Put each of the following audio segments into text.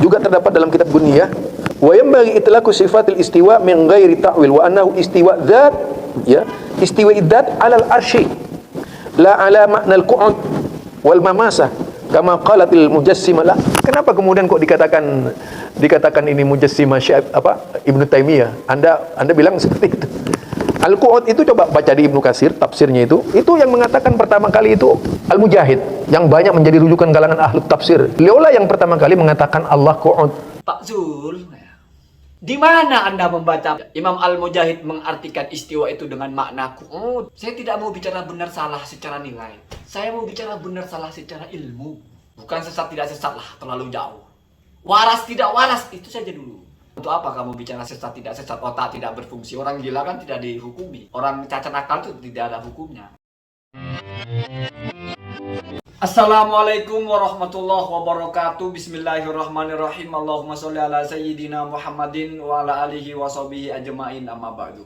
juga terdapat dalam kitab Gunniyah, wa yanbaghi itlaqu sifatil istiwa min ghairi ta'wil wa annahu istiwa dzat, ya, istiwa dzat 'alal arsy la 'ala makna al-qu'ud wal mamasah kama qalatil mujassimah. La, kenapa kemudian kok dikatakan ini mujassimah Ibnu Taimiyah? Anda bilang seperti itu. Al-Qu'ud itu coba baca di Ibnu Katsir tafsirnya itu yang mengatakan pertama kali itu Al-Mujahid, yang banyak menjadi rujukan kalangan ahli tafsir. Beliaulah yang pertama kali mengatakan Allah Qu'ud. Pak Zul, di mana Anda membaca Imam Al-Mujahid mengartikan istiwa itu dengan makna qu'ud? Saya tidak mau bicara benar salah secara nilai. Saya mau bicara benar salah secara ilmu. Bukan sesat tidak sesat lah, terlalu jauh. Waras tidak waras, itu saja dulu. Untuk apa kamu bicara sesat tidak sesat, otak tidak berfungsi? Orang gila kan tidak dihukumi. Orang cacat akal itu tidak ada hukumnya. Assalamualaikum warahmatullahi wabarakatuh. Bismillahirrahmanirrahim. Allahumma sholli ala sayyidina Muhammadin wa ala alihi wa sahbihi ajma'in, amma ba'du.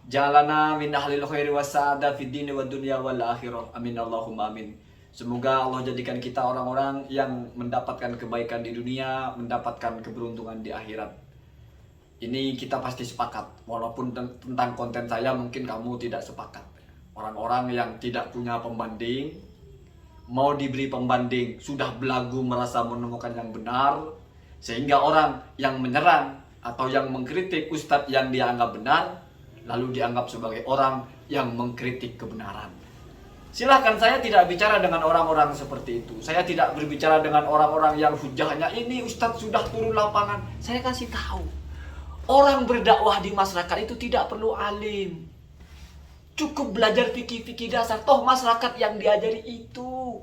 Jalana min ahlil khairi wa sa'ada fid dini wa dunya wal akhirah. Amin Allahumma amin. Semoga Allah jadikan kita orang-orang yang mendapatkan kebaikan di dunia, mendapatkan keberuntungan di akhirat. Ini kita pasti sepakat, walaupun tentang konten saya mungkin kamu tidak sepakat. Orang-orang yang tidak punya pembanding, mau diberi pembanding, sudah belagu merasa menemukan yang benar, sehingga orang yang menyerang atau yang mengkritik ustadz yang dia anggap benar, lalu dianggap sebagai orang yang mengkritik kebenaran. Silahkan, saya tidak bicara dengan orang-orang seperti itu. Saya tidak berbicara dengan orang-orang yang hujahnya ini ustadz sudah turun lapangan. Saya kasih tahu, orang berdakwah di masyarakat itu tidak perlu alim. Cukup belajar fikih-fikih dasar. Toh masyarakat yang diajari itu.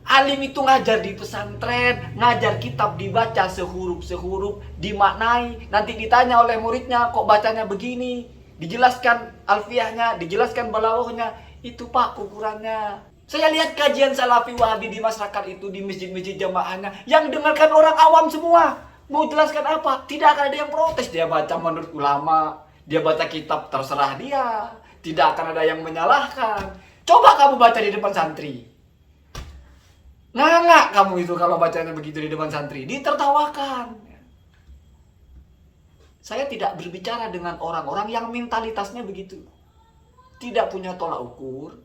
Alim itu ngajar di pesantren, ngajar kitab dibaca sehuruf-sehuruf, dimaknai. Nanti ditanya oleh muridnya, kok bacanya begini? Dijelaskan alfiahnya, dijelaskan balaghahnya. Itu Pak ukurannya. Saya lihat kajian Salafi Wahabi di masyarakat itu, di masjid-masjid jamaahnya, yang dengarkan orang awam semua. Mau jelaskan apa? Tidak akan ada yang protes. Dia baca menurut ulama, dia baca kitab, terserah dia. Tidak akan ada yang menyalahkan. Coba kamu baca di depan santri. Nganga kamu itu kalau bacanya begitu di depan santri. Ditertawakan. Saya tidak berbicara dengan orang-orang yang mentalitasnya begitu. Tidak punya tolak ukur,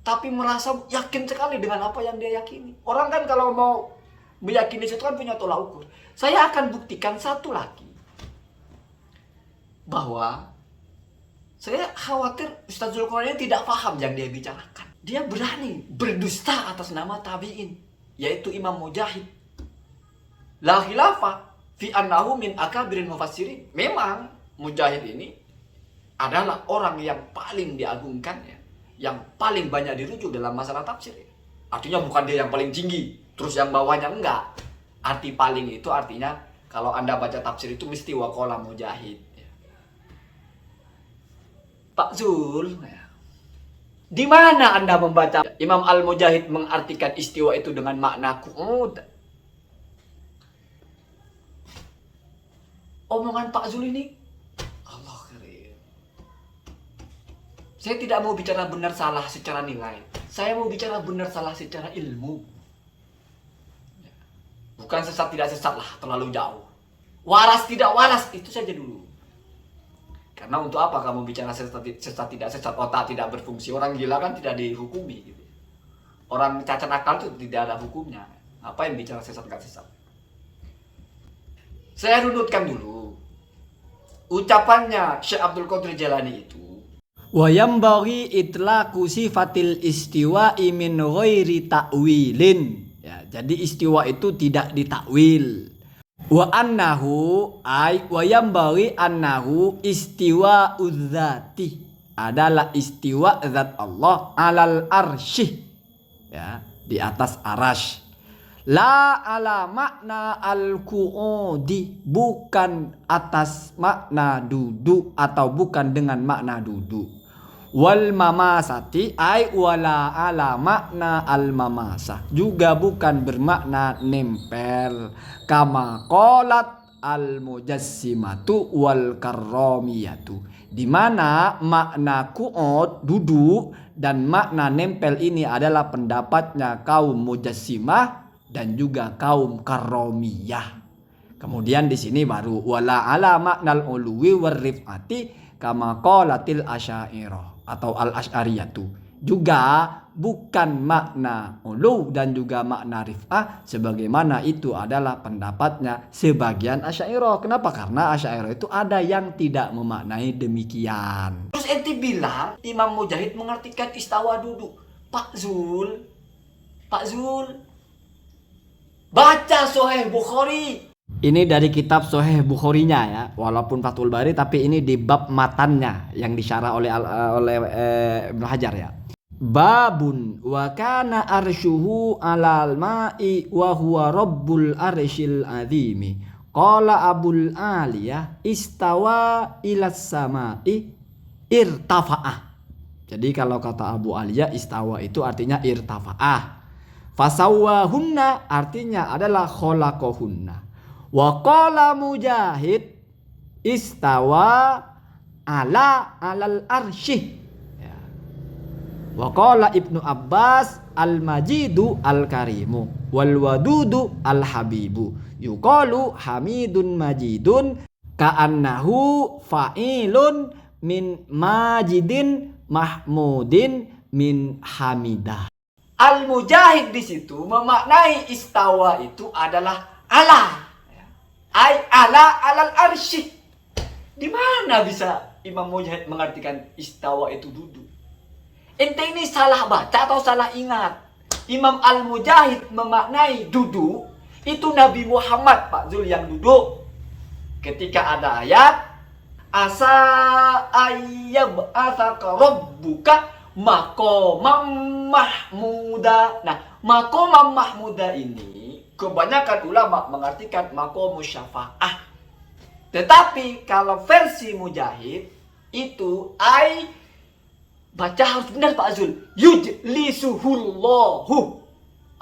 tapi merasa yakin sekali dengan apa yang dia yakini. Orang kan kalau mau meyakini sesuatu kan punya tolak ukur. Saya akan buktikan satu lagi, bahwa saya khawatir Ustaz Zulkarnain tidak paham yang dia bicarakan. Dia berani berdusta atas nama tabi'in, yaitu Imam Mujahid. La khilafah fi annahu min akabirin mufassirin. Memang Mujahid ini adalah orang yang paling diagungkan, ya, yang paling banyak dirujuk dalam masalah tafsir. Artinya bukan dia yang paling tinggi, terus yang bawahnya enggak. Arti paling itu artinya kalau Anda baca tafsir itu mesti waqala Mujahid. Pak Zul, di mana Anda membaca Imam Al-Mujahid mengartikan istiwa itu dengan makna qu'ud? Omongan Pak Zul ini, Allah keren. Saya tidak mau bicara benar salah secara nilai. Saya mau bicara benar salah secara ilmu. Bukan sesat tidak sesat lah, terlalu jauh. Waras tidak waras, itu saja dulu. Karena untuk apa kamu bicara sesat tidak sesat, otak tidak berfungsi? Orang gila kan tidak dihukumi gitu. Orang cacat akal itu tidak ada hukumnya. Apa yang bicara sesat tidak sesat? Saya runutkan dulu ucapannya Syekh Abdul Qadir Jailani itu. Wa yambaghi itlaqu sifatil istiwa'i min ghairi ta'wilin. Ya, jadi istiwa itu tidak ditakwil. Wa annahu ay wa yambaghi annahu istiwa udzati adalah istiwa zat Allah alal arsyih, ya, di atas arasy. La ala makna al-qu'udi, bukan atas makna duduk atau bukan dengan makna duduk. Wal mamasati ay wala ala makna al mamasah, juga bukan bermakna nempel. Kama qalat al mujassimatu wal karramiyatu, di mana makna qu'ud duduk dan makna nempel ini adalah pendapatnya kaum mujassimah dan juga kaum karramiyah. Kemudian di sini baru wala ala maknal uluwi warrifati kama qalatil asy'ariyah atau al asy'ariyatu. Juga bukan makna ulu dan juga makna rif'ah sebagaimana itu adalah pendapatnya sebagian asy'ariyah. Kenapa? Karena asy'ariyah itu ada yang tidak memaknai demikian. Terus ente bilang Imam Mujahid mengartikan istawa duduk. Pak Zul, baca Sahih Bukhari. Ini dari kitab Sahih Bukharinya ya, walaupun Fathul Bari tapi ini di bab matannya yang disyarah oleh Ibnu Hajar ya. Babun wa kana arsyuhu alal ma'i wa huwa rabbul arsyil azimi. Qala Abul Aliyah istawa ilas sama'i irtafa'ah. Jadi kalau kata Abu Aliyah istawa itu artinya irtafa'ah. Fasawwahunna artinya adalah khalaqahunna. Wa qala Mujahid istawa alal arsyih. Wa qala Ibnu Abbas al-majidu al-karimu wal wadudu al-habibu yuqalu hamidun majidun ka'annahu fa'ilun min majidin mahmudin min hamidah. Al-Mujahid di situ memaknai istawa itu adalah ala. Ai ala alal arsy. Di mana bisa Imam Mujahid mengartikan istawa itu duduk? Ente ini salah baca atau salah ingat? Imam Al-Mujahid memaknai duduk itu Nabi Muhammad Pak Zul yang duduk. Ketika ada ayat asa ayyab asaka rabbuka maqamam mahmuda. Nah, maqamam mahmuda ini kebanyakan ulama mengartikan maqamus syafa'ah. Tetapi kalau versi Mujahid itu baca harus benar Pak Zul. Yujlisuhullahu.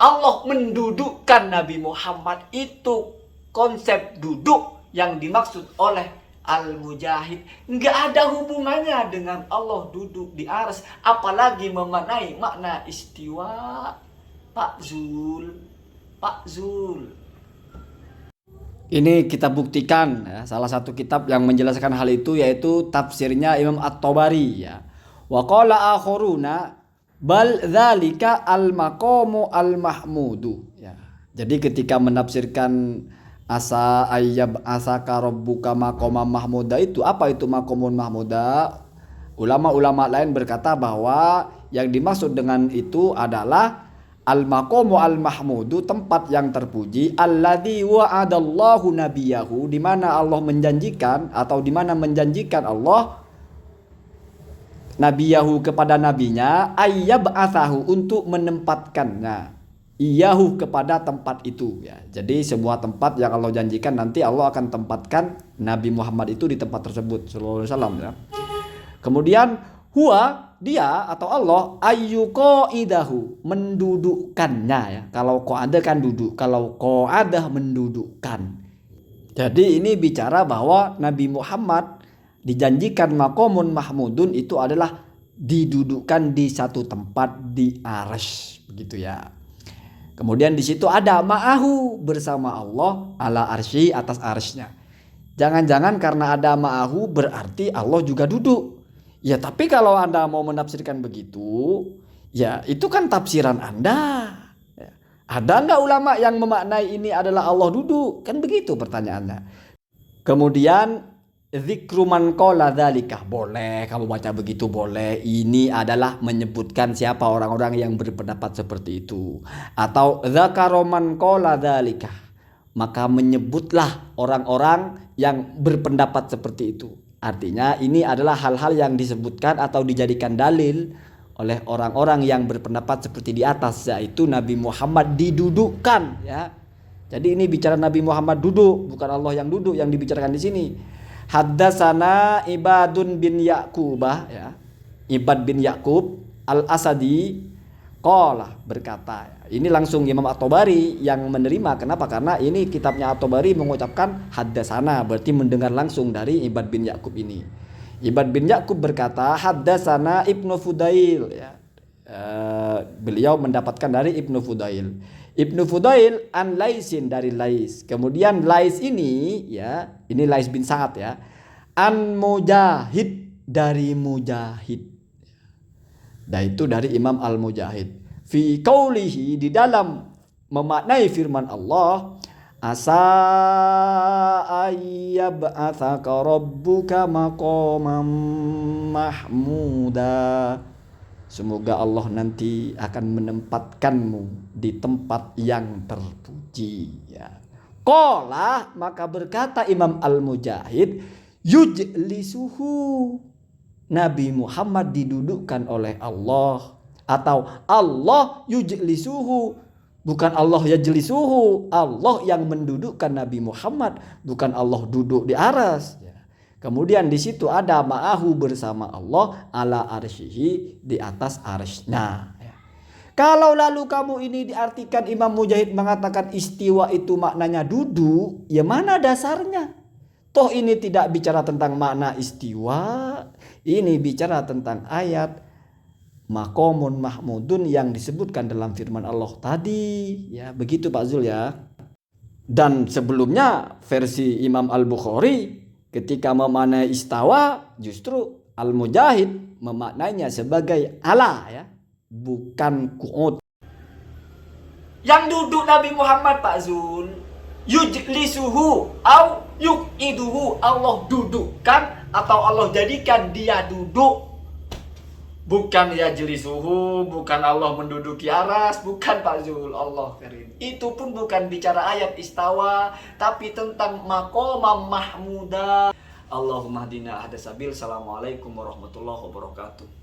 Allah mendudukkan Nabi Muhammad. Itu konsep duduk yang dimaksud oleh Al-Mujahid. Nggak ada hubungannya dengan Allah duduk di arsy. Apalagi memaknai makna istiwa. Pak Zul. Ini kita buktikan ya, salah satu kitab yang menjelaskan hal itu yaitu tafsirnya Imam At-Tabari ya. Wa qala akhuruna bal dzalika al-maqamu al-mahmudu ya. Jadi ketika menafsirkan asa ayyab asaka rabbuka maqama mahmuda itu, apa itu maqamun mahmuda? Ulama-ulama lain berkata bahwa yang dimaksud dengan itu adalah al-maqamu al-mahmudu, tempat yang terpuji, alladzi wa'adallahu nabiyahu, di mana Allah menjanjikan atau di mana menjanjikan Allah nabiyahu kepada nabinya ayyab'atsahu untuk menempatkannya iyahu kepada tempat itu ya. Jadi sebuah tempat yang Allah janjikan nanti Allah akan tempatkan Nabi Muhammad itu di tempat tersebut sallallahu alaihi wasallam ya. Kemudian huwa dia atau Allah ayyuqaidahu mendudukkannya ya. Kalau qa'ada kan duduk, kalau qa'adah mendudukkan. Jadi ini bicara bahwa Nabi Muhammad dijanjikan maqamun mahmudun itu adalah didudukkan di satu tempat di arsy begitu ya. Kemudian di situ ada ma'ahu bersama Allah ala arsy atas arsy-nya. Jangan-jangan karena ada ma'ahu berarti Allah juga duduk. Ya tapi kalau Anda mau menafsirkan begitu, ya itu kan tafsiran Anda. Ya. Ada nggak ulama yang memaknai ini adalah Allah duduk? Kan begitu pertanyaannya. Kemudian dzikru man qala dzalika, boleh kamu baca begitu, boleh. Ini adalah menyebutkan siapa orang-orang yang berpendapat seperti itu. Atau dzakara man qala dzalika, maka menyebutlah orang-orang yang berpendapat seperti itu. Artinya ini adalah hal-hal yang disebutkan atau dijadikan dalil oleh orang-orang yang berpendapat seperti di atas, yaitu Nabi Muhammad didudukkan ya. Jadi ini bicara Nabi Muhammad duduk, bukan Allah yang duduk yang dibicarakan di sini. Haddatsana Ibadun bin Yaqubah ya. Ibad bin Yaqub Al-Asadi qala berkata. Ini langsung Imam At-Tabari yang menerima. Kenapa? Karena ini kitabnya At-Tabari mengucapkan haddatsana, berarti mendengar langsung dari Ibad bin Yaqub ini. Ibad bin Yaqub berkata haddatsana Ibnu Fudail ya. Beliau mendapatkan dari Ibnu Fudail. Ibnu Fudail an Laisin dari Lais. Kemudian Lais ini ya, ini Lais bin Sa'ad ya. An Mujahid dari Mujahid. Dan itu dari Imam Al-Mujahid. Fi qaulihi, di dalam memaknai firman Allah, asa ayyab'atsaka rabbuka maqaman mahmuda. Semoga Allah nanti akan menempatkanmu di tempat yang terpuji ya. Qala, maka berkata Imam Al-Mujahid, yujlisuhu, Nabi Muhammad didudukkan oleh Allah, atau Allah yujlisuhu, bukan Allah yajlisuhu, Allah yang mendudukkan Nabi Muhammad, bukan Allah duduk di aras. Kemudian di situ ada ma'ahu, bersama Allah, ala arsyihi, di atas arsy-Nya. Kalau lalu kamu ini diartikan, Imam Mujahid mengatakan istiwa itu maknanya duduk, ya mana dasarnya? Toh ini tidak bicara tentang makna istiwa, ini bicara tentang ayat maqamun mahmudun yang disebutkan dalam firman Allah tadi. Ya, begitu Pak Zul ya. Dan sebelumnya versi Imam Al-Bukhari ketika memaknai istawa, justru Al-Mujahid memaknainya sebagai ala ya, bukan qu'ud. Yang duduk Nabi Muhammad Pak Zul, yujlisuhu au yuqiduhu, Allah dudukkan atau Allah jadikan dia duduk. Bukan yajlisuhu, bukan Allah menduduki aras, bukan Pak Zul, Allah karim. Itu pun bukan bicara ayat istawa, tapi tentang maqamam mahmuda. Allahumma hdina ahda sabil. Assalamualaikum warahmatullahi wabarakatuh.